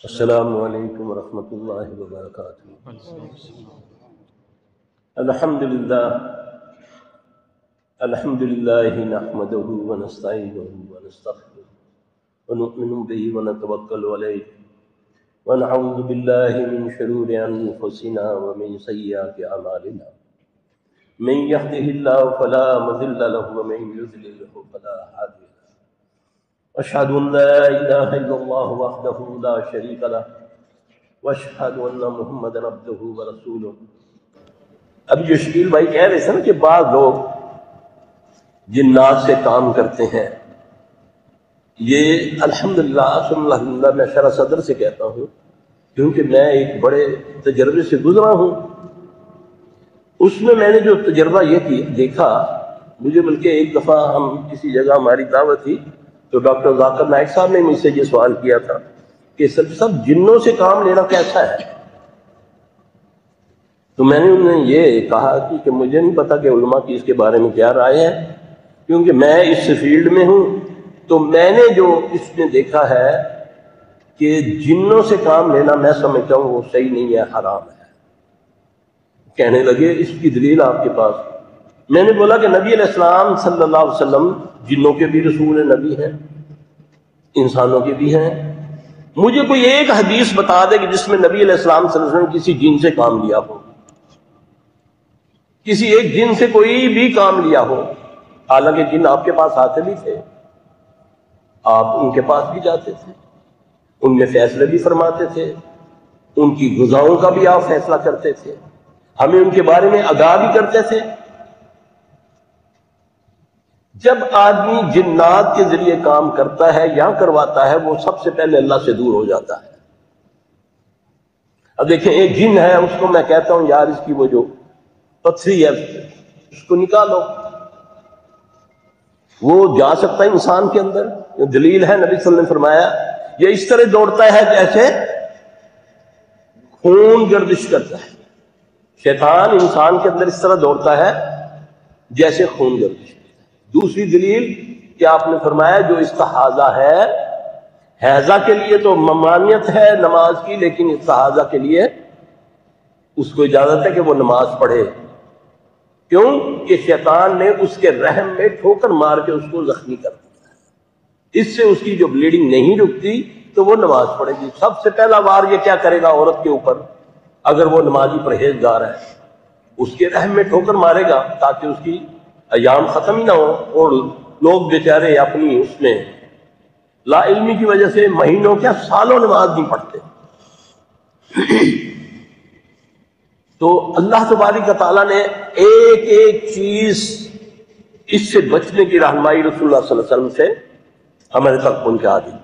السلام علیکم ورحمۃ اللہ وبرکاتہ۔ الحمدللہ نحمدہ ونستعینہ ونستغفرہ ونؤمن بہ ونتوکل علیہ ونعوذ باللہ من شرور انفسنا ومن سیئات اعمالنا، من یہدہ اللہ فلا مضل لہ ومن یضلل فلا ہادی لہ، اشہد ان لا الہ الا اللہ وحدہ لا شریک لہ واشہد ان محمدا عبدہ ورسولہ۔ اب جو شکیل بھائی کہہ رہے تھے نا کہ بعض لوگ جنات سے کام کرتے ہیں، یہ الحمدللہ ثم الحمدللہ میں شرح صدر سے کہتا ہوں، کیونکہ میں ایک بڑے تجربے سے گزرا ہوں۔ اس میں نے جو تجربہ یہ دیکھا، مجھے بلکہ ایک دفعہ ہم کسی جگہ ہماری دعوت تھی تو ڈاکٹر ذاکر نائک صاحب نے مجھ سے یہ سوال کیا تھا کہ سر صاحب جنوں سے کام لینا کیسا ہے؟ تو میں نے انہیں یہ کہا کہ مجھے نہیں پتا کہ علماء کی اس کے بارے میں کیا رائے ہے، کیونکہ میں اس فیلڈ میں ہوں، تو میں نے جو اس میں دیکھا ہے کہ جنوں سے کام لینا میں سمجھتا ہوں وہ صحیح نہیں ہے، حرام ہے۔ کہنے لگے اس کی دلیل آپ کے پاس؟ میں نے بولا کہ نبی علیہ السلام صلی اللہ علیہ وسلم جنوں کے بھی رسول نبی ہیں، انسانوں کے بھی ہیں۔ مجھے کوئی ایک حدیث بتا دے کہ جس میں نبی علیہ السلام صلی اللہ علیہ وسلم کسی جن سے کام لیا ہو، کسی ایک جن سے کوئی بھی کام لیا ہو۔ حالانکہ جن آپ کے پاس آتے بھی تھے، آپ ان کے پاس بھی جاتے تھے، ان میں فیصلے بھی فرماتے تھے، ان کی غذاؤں کا بھی آپ فیصلہ کرتے تھے، ہمیں ان کے بارے میں آگاہ بھی کرتے تھے۔ جب آدمی جنات کے ذریعے کام کرتا ہے یا کرواتا ہے، وہ سب سے پہلے اللہ سے دور ہو جاتا ہے۔ اب دیکھیں ایک جن ہے، اس کو میں کہتا ہوں یار اس کی وہ جو پتھری ہے اس کو نکالو، وہ جا سکتا ہے انسان کے اندر؟ دلیل ہے، نبی صلی اللہ علیہ وسلم نے فرمایا یہ اس طرح دوڑتا ہے جیسے خون گردش کرتا ہے۔ شیطان انسان کے اندر اس طرح دوڑتا ہے جیسے خون گردش کرتا ہے۔ دوسری دلیل کہ آپ نے فرمایا جو استحاضہ ہے، حیضہ کے لیے تو ممانعت ہے نماز کی، لیکن استحاضہ کے لیے اس کو اجازت ہے کہ وہ نماز پڑھے۔ کیوں کہ شیطان نے اس کے رحم میں ٹھوکر مار کے اس کو زخمی کر دیا، اس سے اس کی جو بلیڈنگ نہیں رکتی تو وہ نماز پڑھے گی۔ سب سے پہلا وار یہ کیا کرے گا عورت کے اوپر؟ اگر وہ نمازی پرہیزگار ہے، اس کے رحم میں ٹھوکر مارے گا تاکہ اس کی ایام ختم ہی نہ ہو، اور لوگ بیچارے اپنی اس میں لا علمی کی وجہ سے مہینوں کیا سالوں نماز نہیں پڑھتے۔ تو اللہ تبارک تعالیٰ نے ایک ایک چیز اس سے بچنے کی رہنمائی رسول اللہ صلی اللہ علیہ وسلم سے ہمارے تک پہنچا دی۔